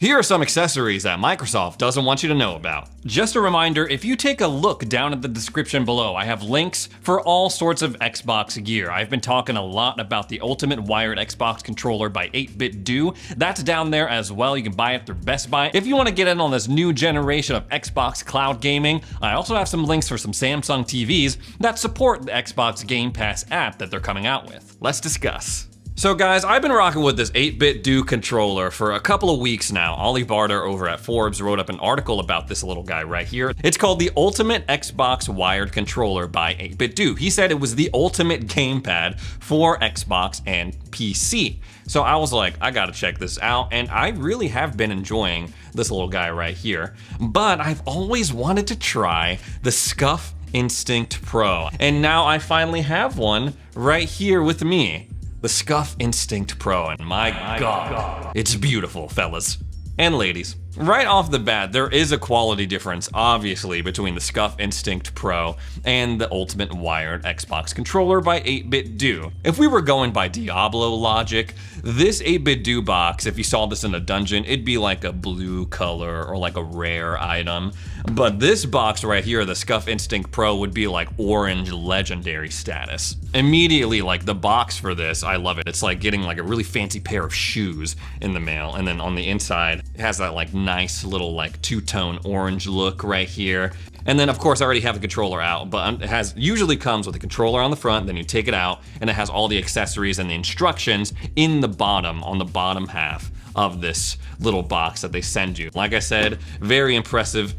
Here are some accessories that Microsoft doesn't want you to know about. Just a reminder, if you take a look down at the description below, I have links for all sorts of Xbox gear. I've been talking a lot about the ultimate wired Xbox controller by 8BitDo. That's down there as well. You can buy it through Best Buy. If you want to get in on this new generation of Xbox cloud gaming, I also have some links for some Samsung TVs that support the Xbox Game Pass app that they're coming out with. Let's discuss. So guys, I've been rocking with this 8BitDo controller for a couple of weeks now. Ollie Barter over at Forbes wrote up an article about this little guy right here. It's called the Ultimate Xbox Wired Controller by 8BitDo. He said it was the ultimate gamepad for Xbox and PC. So I was like, I gotta check this out, and I really have been enjoying this little guy right here. But I've always wanted to try the Scuff Instinct Pro, and now I finally have one right here with me. The Scuff Instinct Pro, and my God, it's beautiful, fellas and ladies. Right off the bat, there is a quality difference, obviously, between the Scuff Instinct Pro and the Ultimate Wired Xbox controller by 8BitDo. If we were going by Diablo logic, this 8BitDo box, if you saw this in a dungeon, it'd be like a blue color or like a rare item. But this box right here, the Scuff Instinct Pro, would be like orange legendary status. Immediately, like the box for this, I love it. It's like getting like a really fancy pair of shoes in the mail. And then on the inside, it has that like nice little like two-tone orange look right here. And then of course I already have the controller out, but it usually comes with a controller on the front, then you take it out, and it has all the accessories and the instructions in the bottom, on the bottom half of this little box that they send you. Like I said, very impressive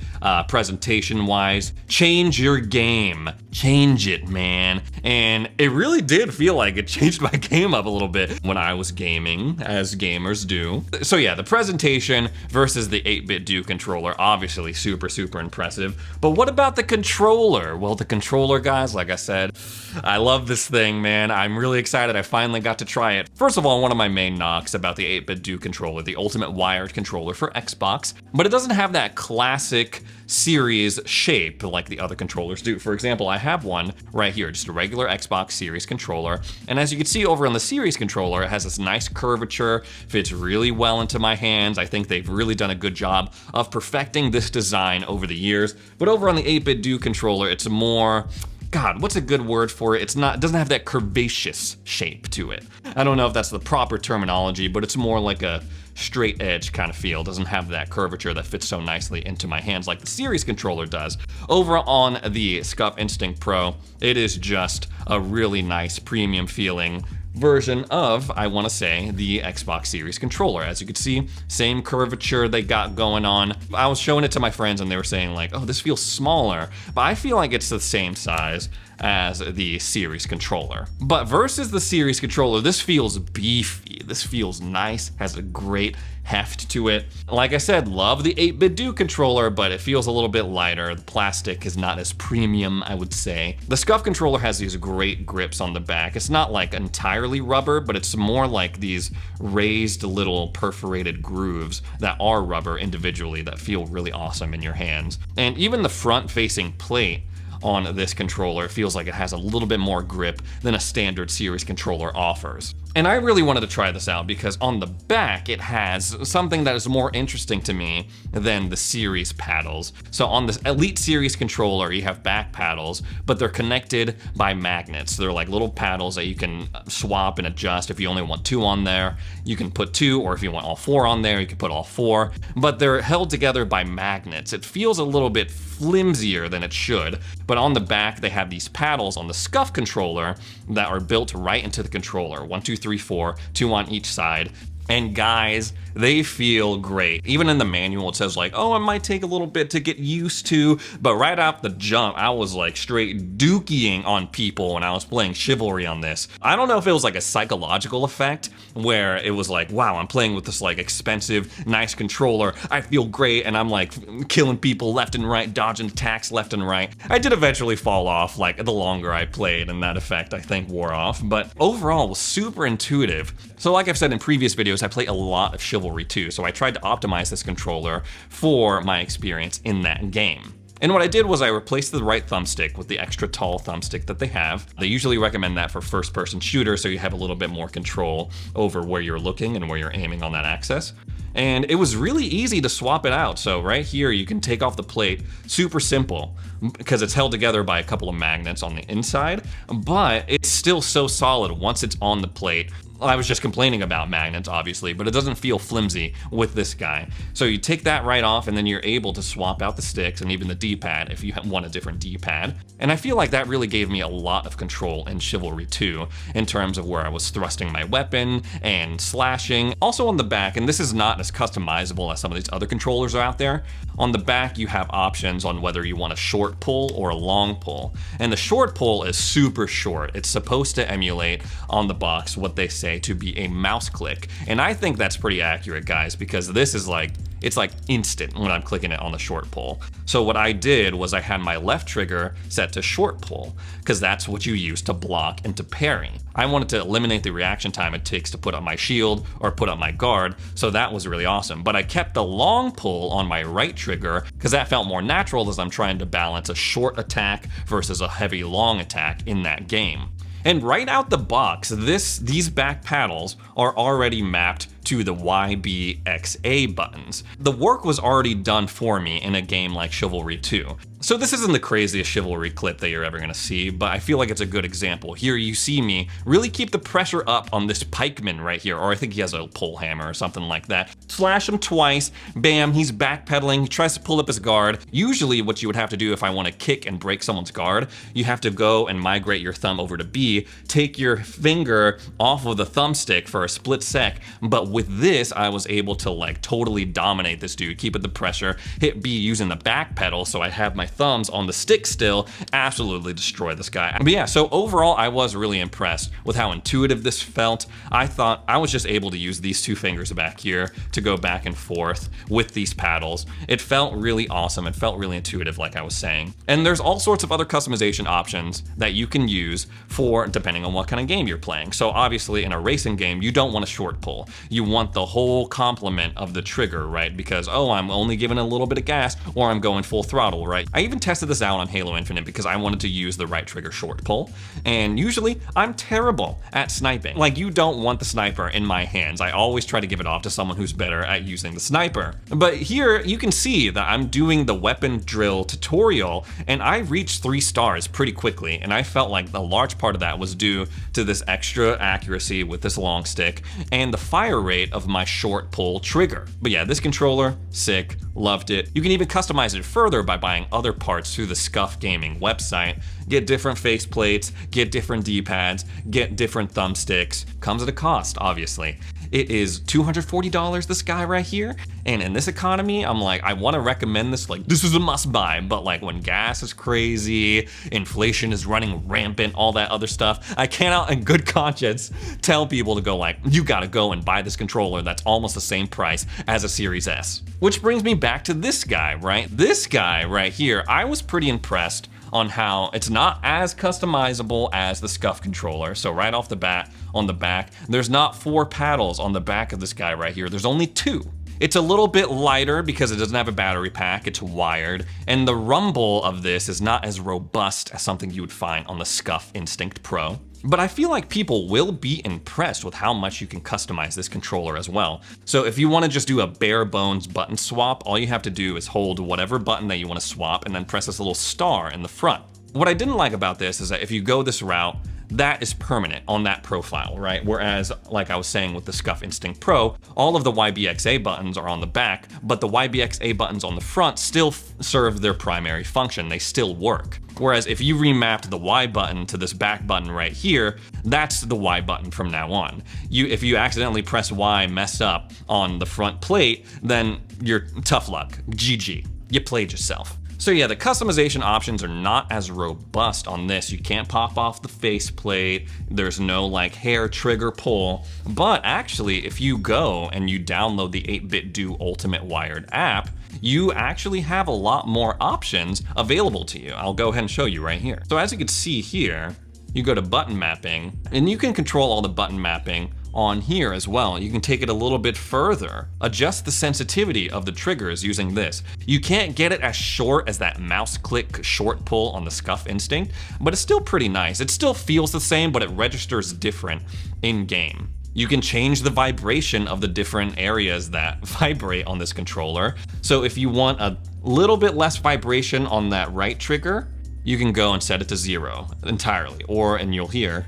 presentation-wise. Change your game. Change it, man. And it really did feel like it changed my game up a little bit when I was gaming, as gamers do. So yeah, the presentation versus the 8BitDo controller, obviously super, super impressive. But what about the controller? Well, the controller, guys, like I said, I love this thing, man. I'm really excited I finally got to try it. First of all, one of my main knocks about the 8BitDo controller, the ultimate wired controller for Xbox, but it doesn't have that classic series shape like the other controllers do. For example, I have one right here, just a regular Xbox Series controller, and as you can see over on the Series controller, it has this nice curvature, fits really well into my hands. I think they've really done a good job of perfecting this design over the years. But over on the 8BitDo controller, it's more, God, what's a good word for it? It doesn't have that curvaceous shape to it. I don't know if that's the proper terminology, but it's more like a straight edge kind of feel. It doesn't have that curvature that fits so nicely into my hands like the Series controller does. Over on the Scuff Instinct Pro, it is just a really nice premium feeling version of, I want to say, the Xbox Series controller. As you can see, same curvature they got going on. I was showing it to my friends and they were saying like, oh, this feels smaller, but I feel like it's the same size as the Series controller. But versus the Series controller, this feels beefy. This feels nice, has a great heft to it. Like I said, love the 8BitDo controller, but it feels a little bit lighter. The plastic is not as premium, I would say. The Scuff controller has these great grips on the back. It's not like entirely rubber, but it's more like these raised little perforated grooves that are rubber individually that feel really awesome in your hands. And even the front-facing plate on this controller feels like it has a little bit more grip than a standard Series controller offers. And I really wanted to try this out because on the back it has something that is more interesting to me than the Series paddles. So on this Elite Series controller you have back paddles, but they're connected by magnets. They're like little paddles that you can swap and adjust. If you only want 2 on there, you can put 2, or if you want all 4 on there, you can put all 4. But they're held together by magnets. It feels a little bit flimsier than it should, but on the back they have these paddles on the Scuff controller that are built right into the controller. 1, 2, 3, 4, 2 on each side. And guys, they feel great. Even in the manual, it says like, oh, it might take a little bit to get used to, but right off the jump, I was like straight dookie-ing on people when I was playing Chivalry on this. I don't know if it was like a psychological effect where it was like, wow, I'm playing with this like expensive, nice controller. I feel great, and I'm like killing people left and right, dodging attacks left and right. I did eventually fall off like the longer I played, and that effect I think wore off, but overall it was super intuitive. So like I've said in previous videos, I play a lot of Chivalry too, so I tried to optimize this controller for my experience in that game. And what I did was I replaced the right thumbstick with the extra tall thumbstick that they have. They usually recommend that for first-person shooters, so you have a little bit more control over where you're looking and where you're aiming on that axis. And it was really easy to swap it out. So right here, you can take off the plate, super simple, because it's held together by a couple of magnets on the inside, but it's still so solid once it's on the plate. I was just complaining about magnets, obviously, but it doesn't feel flimsy with this guy. So you take that right off, and then you're able to swap out the sticks and even the D-pad if you want a different D-pad. And I feel like that really gave me a lot of control in Chivalry 2 in terms of where I was thrusting my weapon and slashing. Also on the back, and this is not as customizable as some of these other controllers are out there, on the back you have options on whether you want a short pull or a long pull. And the short pull is super short. It's supposed to emulate on the box what they say to be a mouse click. And I think that's pretty accurate, guys, because this is like, it's like instant when I'm clicking it on the short pull. So what I did was I had my left trigger set to short pull, because that's what you use to block and to parry. I wanted to eliminate the reaction time it takes to put up my shield or put up my guard, so that was really awesome. But I kept the long pull on my right trigger, because that felt more natural as I'm trying to balance a short attack versus a heavy long attack in that game. And right out the box, these back paddles are already mapped to the YBXA buttons. The work was already done for me in a game like Chivalry 2. So this isn't the craziest Chivalry clip that you're ever gonna see, but I feel like it's a good example. Here you see me really keep the pressure up on this pikeman right here, or I think he has a pole hammer or something like that. Slash him twice, bam, he's backpedaling, he tries to pull up his guard. Usually what you would have to do if I want to kick and break someone's guard, you have to go and migrate your thumb over to B, take your finger off of the thumbstick for a split sec, but with this, I was able to like totally dominate this dude, keep it the pressure, hit B using the back pedal, so I have my thumbs on the stick still, absolutely destroy this guy. But yeah, so overall, I was really impressed with how intuitive this felt. I thought I was just able to use these two fingers back here to go back and forth with these paddles. It felt really awesome. It felt really intuitive, like I was saying. And there's all sorts of other customization options that you can use for depending on what kind of game you're playing. So obviously in a racing game, you don't want a short pull. You want the whole complement of the trigger, right? Because, oh, I'm only giving a little bit of gas or I'm going full throttle, right? I even tested this out on Halo Infinite because I wanted to use the right trigger short pull. And usually I'm terrible at sniping. Like, you don't want the sniper in my hands. I always try to give it off to someone who's better at using the sniper. But here you can see that I'm doing the weapon drill tutorial and I reached 3 stars pretty quickly. And I felt like a large part of that was due to this extra accuracy with this long stick and the fire rate of my short pull trigger. But yeah, this controller, sick, loved it. You can even customize it further by buying other parts through the Scuff Gaming website. Get different faceplates, get different D-pads, get different thumbsticks. Comes at a cost, obviously. It is $240, this guy right here. And in this economy, I'm like, I want to recommend this, like, this is a must buy. But like when gas is crazy, inflation is running rampant, all that other stuff, I cannot in good conscience tell people to go like, you gotta go and buy this controller that's almost the same price as a Series S. Which brings me back to this guy, right? This guy right here, I was pretty impressed on how it's not as customizable as the Scuff controller. So right off the bat, on the back, there's not 4 paddles on the back of this guy right here. There's only 2. It's a little bit lighter because it doesn't have a battery pack, it's wired, and the rumble of this is not as robust as something you would find on the Scuff Instinct Pro. But I feel like people will be impressed with how much you can customize this controller as well. So if you want to just do a bare bones button swap, all you have to do is hold whatever button that you want to swap and then press this little star in the front. What I didn't like about this is that if you go this route, that is permanent on that profile, right? Whereas, like I was saying with the Scuff Instinct Pro, all of the YBXA buttons are on the back, but the YBXA buttons on the front still serve their primary function. They still work. Whereas if you remapped the Y button to this back button right here, that's the Y button from now on. If you accidentally press Y, mess up on the front plate, then you're tough luck, GG. You played yourself. So yeah, the customization options are not as robust on this. You can't pop off the faceplate. There's no like hair trigger pull. But actually, if you go and you download the 8BitDo Ultimate Wired app, you actually have a lot more options available to you. I'll go ahead and show you right here. So as you can see here, you go to button mapping and you can control all the button mapping on here as well. You can take it a little bit further, adjust the sensitivity of the triggers using this. You can't get it as short as that mouse click short pull on the Scuff Instinct, but it's still pretty nice. It still feels the same, but it registers different in game. You can change the vibration of the different areas that vibrate on this controller. So if you want a little bit less vibration on that right trigger, you can go and set it to 0 entirely. And you'll hear,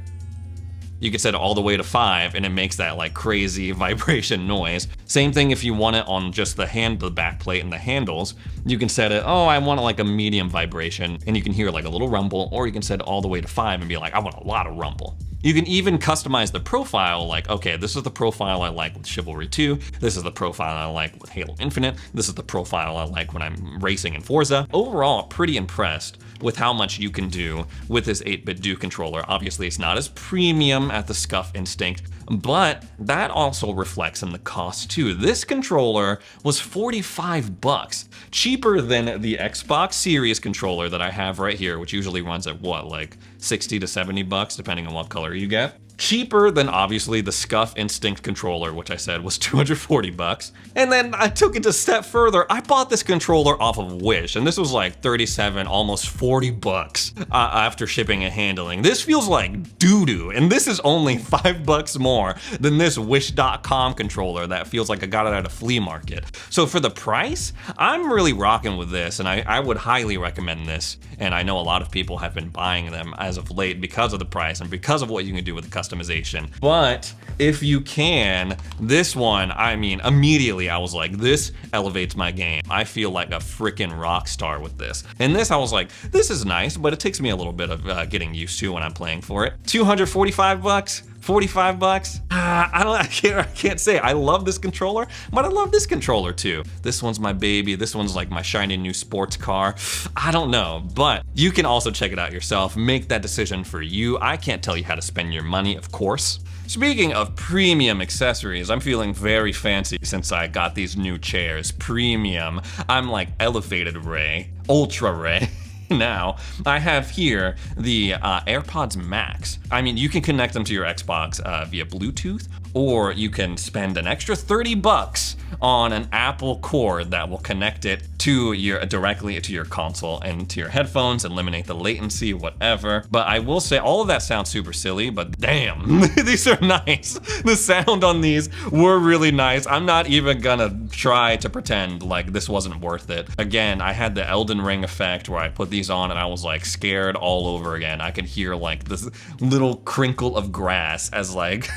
you can set it all the way to 5 and it makes that like crazy vibration noise. Same thing if you want it on just the back plate and the handles, you can set it, I want like a medium vibration, and you can hear like a little rumble, or you can set it all the way to 5 and be like, I want a lot of rumble. You can even customize the profile, like, okay, this is the profile I like with Chivalry 2, this is the profile I like with Halo Infinite, this is the profile I like when I'm racing in Forza. Overall, pretty impressed with how much you can do with this 8-bit Do controller. Obviously, it's not as premium at the Scuff Instinct, but that also reflects in the cost too. This controller was $45, cheaper than the Xbox Series controller that I have right here, which usually runs at what, like 60 to 70 bucks, depending on what color you get. Cheaper than obviously the Scuff Instinct controller, which I said was 240 bucks. And then I took it a step further. I bought this controller off of Wish, and this was like 37, almost 40 bucks after shipping and handling. This feels like doo-doo, and this is only $5 more than this Wish.com controller that feels like I got it at a flea market. So for the price, I'm really rocking with this, and I would highly recommend this. And I know a lot of people have been buying them as of late because of the price and because of what you can do with the customization. But if you can, this one, I mean, immediately I was like, this elevates my game. I feel like a freaking rock star with this. And this, I was like, this is nice, but it takes me a little bit of getting used to when I'm playing for it. 245 bucks? 45 bucks? I can't say. I love this controller, but I love this controller too. This one's my baby. This one's like my shiny new sports car. I don't know, but you can also check it out yourself. Make that decision for you. I can't tell you how to spend your money, of course. Speaking of premium accessories, I'm feeling very fancy since I got these new chairs. Premium. I'm like elevated Ray, ultra Ray. Now, I have here the AirPods Max. I mean, you can connect them to your Xbox via Bluetooth, or you can spend an extra 30 bucks on an Apple cord that will connect it to directly to your console and to your headphones, eliminate the latency, whatever. But I will say, all of that sounds super silly, but damn, these are nice. The sound on these were really nice. I'm not even gonna try to pretend like this wasn't worth it. Again, I had the Elden Ring effect where I put these on and I was like scared all over again. I could hear like this little crinkle of grass as like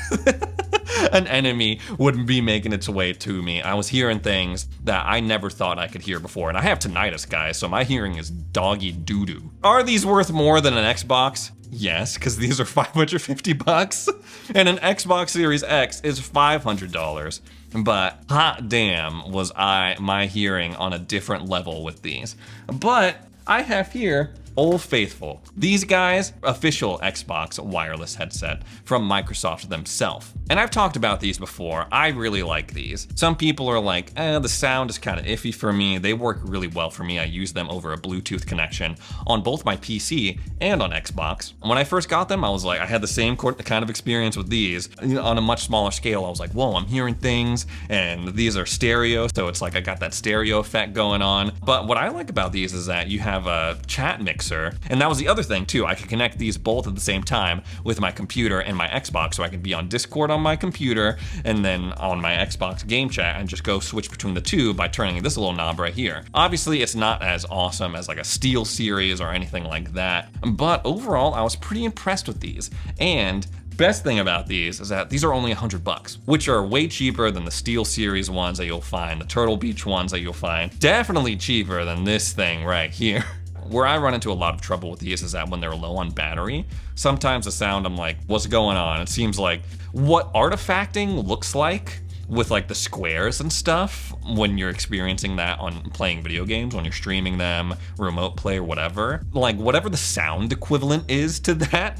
an enemy would be making its way to me. I was hearing things that I never thought I could hear before, and I have tinnitus, guys, so my hearing is doggy doo-doo. Are these worth more than an Xbox? Yes, because these are 550 bucks, and an Xbox Series X is $500. But hot damn was my hearing on a different level with these. But I have here Old Faithful. These guys, official Xbox wireless headset from Microsoft themselves. And I've talked about these before. I really like these. Some people are like, the sound is kind of iffy for me. They work really well for me. I use them over a Bluetooth connection on both my PC and on Xbox. When I first got them, I was like, I had the same kind of experience with these. On a much smaller scale, I was like, whoa, I'm hearing things, and these are stereo, so it's like I got that stereo effect going on. But what I like about these is that you have a chat mixer. And that was the other thing too. I could connect these both at the same time with my computer and my Xbox, so I could be on Discord on my computer and then on my Xbox game chat and just go switch between the two by turning this little knob right here. Obviously, it's not as awesome as like a Steel Series or anything like that, but overall, I was pretty impressed with these. And best thing about these is that these are only 100 bucks, which are way cheaper than the Steel Series ones that you'll find, the Turtle Beach ones that you'll find. Definitely cheaper than this thing right here. Where I run into a lot of trouble with these is that when they're low on battery, sometimes the sound, I'm like, what's going on? It seems like what artifacting looks like with like the squares and stuff when you're experiencing that on playing video games, when you're streaming them, remote play or whatever, like whatever the sound equivalent is to that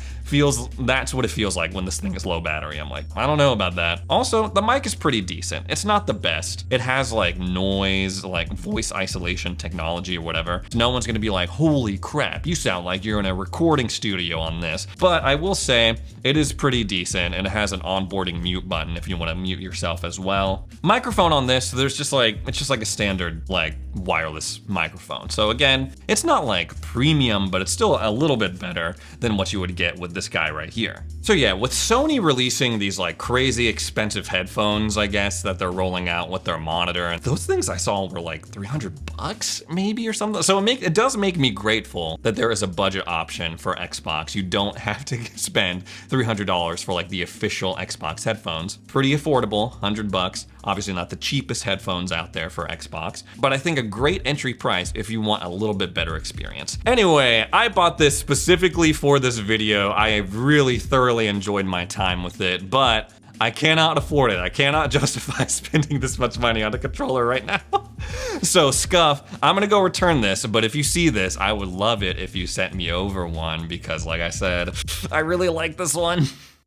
that's what it feels like when this thing is low battery. I'm like, I don't know about that. Also, the mic is pretty decent. It's not the best. It has like noise, like voice isolation technology or whatever. No one's gonna be like, holy crap, you sound like you're in a recording studio on this. But I will say it is pretty decent, and it has an onboarding mute button if you wanna mute yourself as well. Microphone on this, it's just like a standard like wireless microphone. So again, it's not like premium, but it's still a little bit better than what you would get with this guy right here. So yeah, with Sony releasing these like crazy expensive headphones, I guess, that they're rolling out with their monitor, and those things I saw were like $300 maybe or something. So it does make me grateful that there is a budget option for Xbox. You don't have to spend $300 for like the official Xbox headphones. Pretty affordable, $100. Obviously not the cheapest headphones out there for Xbox, but I think a great entry price if you want a little bit better experience. Anyway, I bought this specifically for this video. I really thoroughly enjoyed my time with it, but I cannot afford it. I cannot justify spending this much money on a controller right now. So Scuff, I'm gonna go return this, but if you see this, I would love it if you sent me over one because like I said, I really like this one.